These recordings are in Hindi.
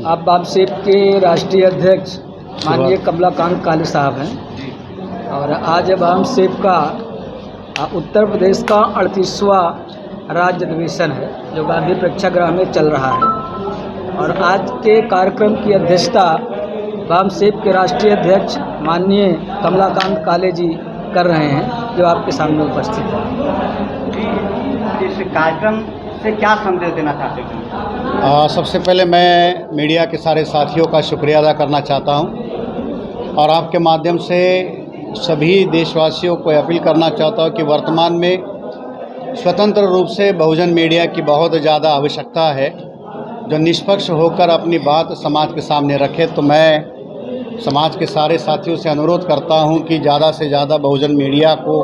आप बामसेप के राष्ट्रीय अध्यक्ष माननीय कमलाकांत काले साहब हैं और आज बामसेप का उत्तर प्रदेश का 38वां राज्य अधिवेशन है जो गांधी प्रेक्षागृह में चल रहा है। और आज के कार्यक्रम की अध्यक्षता बामसेप के राष्ट्रीय अध्यक्ष माननीय कमलाकांत काले जी कर रहे हैं जो आपके सामने उपस्थित है। इस कार्यक्रम से क्या संदेश देना चाहते हैं? सबसे पहले मैं मीडिया के सारे साथियों का शुक्रिया अदा करना चाहता हूं और आपके माध्यम से सभी देशवासियों को अपील करना चाहता हूं कि वर्तमान में स्वतंत्र रूप से बहुजन मीडिया की बहुत ज़्यादा आवश्यकता है जो निष्पक्ष होकर अपनी बात समाज के सामने रखे। तो मैं समाज के सारे साथियों से अनुरोध करता हूं कि ज़्यादा से ज़्यादा बहुजन मीडिया को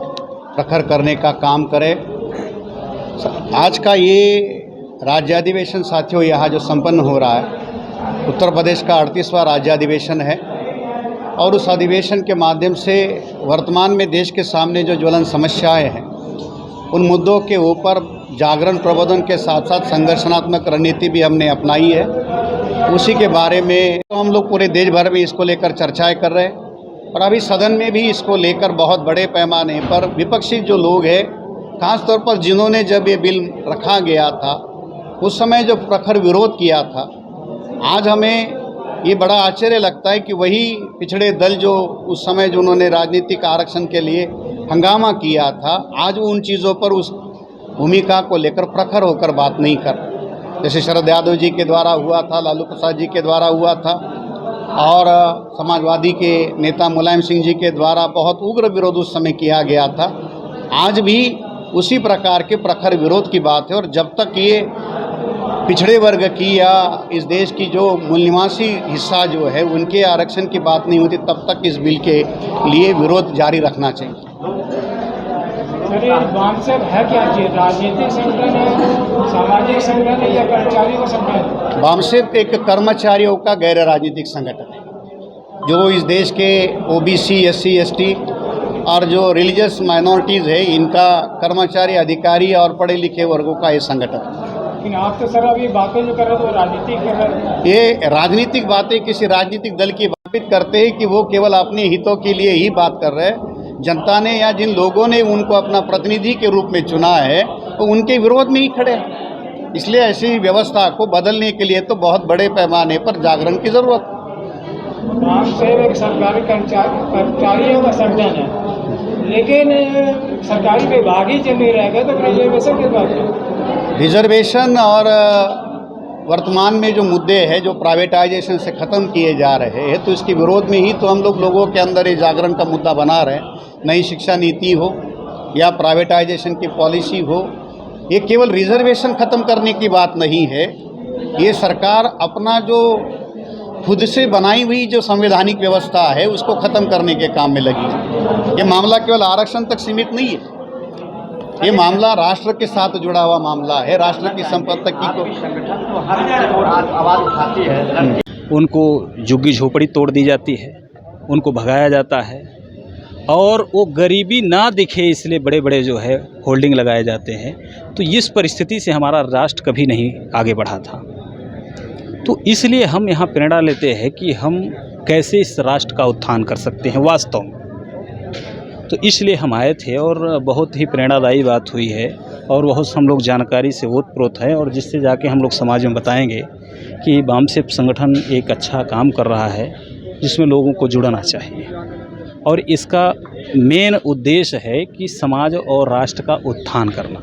प्रखर करने का काम करें। आज का ये राज्याधिवेशन साथियों यहाँ जो संपन्न हो रहा है उत्तर प्रदेश का 38वां राज्याधिवेशन है और उस अधिवेशन के माध्यम से वर्तमान में देश के सामने जो ज्वलन समस्याएं हैं उन मुद्दों के ऊपर जागरण प्रबोधन के साथ साथ संघर्षणात्मक रणनीति भी हमने अपनाई है। उसी के बारे में तो हम लोग पूरे देश भर में इसको लेकर चर्चाएं कर रहे हैं और अभी सदन में भी इसको लेकर बहुत बड़े पैमाने पर विपक्षी जो लोग हैं खासतौर पर जिन्होंने जब ये बिल रखा गया था उस समय जो प्रखर विरोध किया था, आज हमें ये बड़ा आश्चर्य लगता है कि वही पिछड़े दल जो उस समय जो उन्होंने राजनीतिक आरक्षण के लिए हंगामा किया था, आज वो उन चीज़ों पर उस भूमिका को लेकर प्रखर होकर बात नहीं कर। जैसे शरद यादव जी के द्वारा हुआ था, लालू प्रसाद जी के द्वारा हुआ था और समाजवादी के नेता मुलायम सिंह जी के द्वारा बहुत उग्र विरोध उस समय किया गया था। आज भी उसी प्रकार के प्रखर विरोध की बात है और जब तक ये पिछड़े वर्ग की या इस देश की जो मूल निवासी हिस्सा जो है उनके आरक्षण की बात नहीं होती तब तक इस बिल के लिए विरोध जारी रखना चाहिए। बामसेप है क्या? राजनीतिक संगठन है, सामाजिक संगठन है या कर्मचारी का संगठन? बामसेप एक कर्मचारियों का गैर राजनीतिक संगठन है जो इस देश के ओबीसी, एससी, एसटी और जो रिलीजियस माइनॉरिटीज़ है इनका कर्मचारी, अधिकारी और पढ़े लिखे वर्गों का ये संगठन है। लेकिन आप तो सर अभी बातें जो कर रहे हो तो राजनीतिक कर रहे हैं। ये राजनीतिक बातें किसी राजनीतिक दल की बात करते हैं कि वो केवल अपने हितों के लिए ही बात कर रहे हैं। जनता ने या जिन लोगों ने उनको अपना प्रतिनिधि के रूप में चुना है तो उनके विरोध में ही खड़े हैं। इसलिए ऐसी व्यवस्था को बदलने के लिए तो बहुत बड़े पैमाने पर जागरण की जरूरत है। बामसेप एक सरकारी कर्मचारियों का संगठन है लेकिन सरकारी विभाग ही चल नहीं रहेगा तो रिजर्वेशन के बाद रिजर्वेशन और वर्तमान में जो मुद्दे हैं जो प्राइवेटाइजेशन से ख़त्म किए जा रहे हैं तो इसके विरोध में ही तो हम लोगों के अंदर ये जागरण का मुद्दा बना रहे हैं। नई शिक्षा नीति हो या प्राइवेटाइजेशन की पॉलिसी हो, ये केवल रिजर्वेशन ख़त्म करने की बात नहीं है। ये सरकार अपना जो खुद से बनाई हुई जो संवैधानिक व्यवस्था है उसको ख़त्म करने के काम में लगी है। ये मामला केवल आरक्षण तक सीमित नहीं है, ये मामला राष्ट्र के साथ जुड़ा हुआ मामला है। राष्ट्र की संपत्ति को संगठन तो हर आवाज़ उठाती है। उनको झुग्गी झोपड़ी तोड़ दी जाती है, उनको भगाया जाता है और वो गरीबी ना दिखे इसलिए बड़े बड़े जो है होल्डिंग लगाए जाते हैं। तो इस परिस्थिति से हमारा राष्ट्र कभी नहीं आगे बढ़ा था। तो इसलिए हम यहाँ प्रेरणा लेते हैं कि हम कैसे इस राष्ट्र का उत्थान कर सकते हैं वास्तव में। तो इसलिए हम आए थे और बहुत ही प्रेरणादायी बात हुई है और बहुत हम लोग जानकारी से ओतप्रोत है और जिससे जाके हम लोग समाज में बताएंगे कि बामसेप संगठन एक अच्छा काम कर रहा है जिसमें लोगों को जुड़ना चाहिए और इसका मेन उद्देश्य है कि समाज और राष्ट्र का उत्थान करना।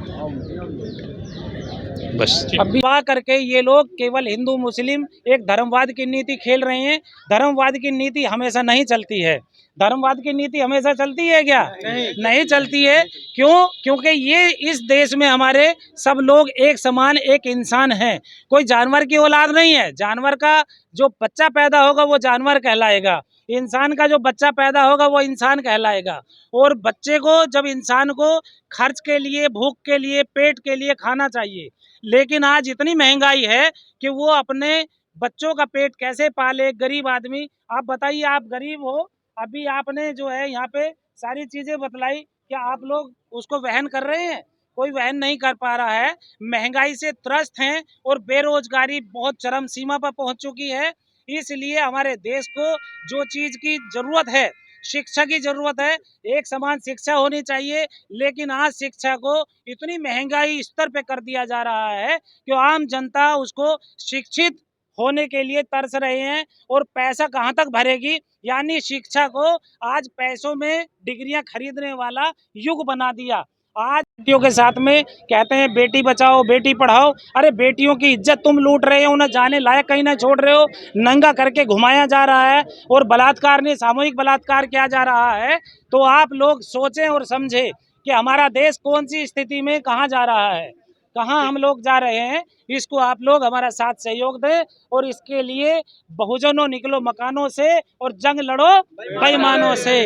बस अभी करके ये लोग केवल हिंदू मुस्लिम एक धर्मवाद की नीति खेल रहे हैं। धर्मवाद की नीति हमेशा नहीं चलती है। धर्मवाद की नीति हमेशा चलती है क्या? नहीं चलती है। क्यों? क्योंकि ये इस देश में हमारे सब लोग एक समान एक इंसान हैं। कोई जानवर की औलाद नहीं है। जानवर का जो बच्चा पैदा होगा वो जानवर कहलाएगा, इंसान का जो बच्चा पैदा होगा वो इंसान कहलाएगा। और बच्चे को जब इंसान को खर्च के लिए, भूख के लिए, पेट के लिए खाना चाहिए, लेकिन आज इतनी महंगाई है कि वो अपने बच्चों का पेट कैसे पाले? गरीब आदमी, आप बताइए, आप गरीब हो, अभी आपने जो है यहाँ पे सारी चीजें बतलाई, क्या आप लोग उसको वहन कर रहे हैं? कोई वहन नहीं कर पा रहा है। महंगाई से त्रस्त हैं और बेरोजगारी बहुत चरम सीमा पर पहुंच चुकी है। इसलिए हमारे देश को जो चीज की जरूरत है, शिक्षा की जरूरत है, एक समान शिक्षा होनी चाहिए। लेकिन आज शिक्षा को इतनी महंगाई स्तर पे कर दिया जा रहा है कि आम जनता उसको शिक्षित होने के लिए तरस रहे हैं और पैसा कहाँ तक भरेगी। यानी शिक्षा को आज पैसों में डिग्रियां खरीदने वाला युग बना दिया। आज बेटियों के साथ में कहते हैं बेटी बचाओ बेटी पढ़ाओ। अरे बेटियों की इज्जत तुम लूट रहे हो, उन्हें जाने लायक कहीं ना छोड़ रहे हो, नंगा करके घुमाया जा रहा है और बलात्कार ने सामूहिक बलात्कार किया जा रहा है। तो आप लोग सोचें और समझें कि हमारा देश कौन सी स्थिति में कहाँ जा रहा है, कहाँ हम लोग जा रहे हैं। इसको आप लोग हमारा साथ सहयोग दें और इसके लिए बहुजनों निकलो मकानों से और जंग लड़ो बेईमानों से।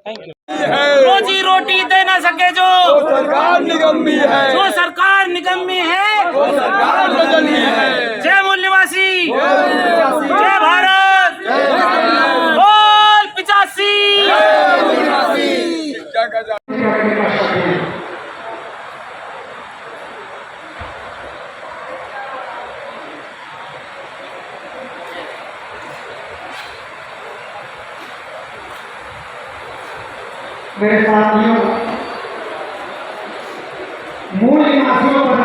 Thank you. रोजी रोटी दे ना सके जो सरकार निकम्मी है, जो सरकार निकम्मी है, वो सरकार बदलनी है। जय मूल निवासी, जय भारत, बोल 85। मेरे साथियों, मूल निवासियों पर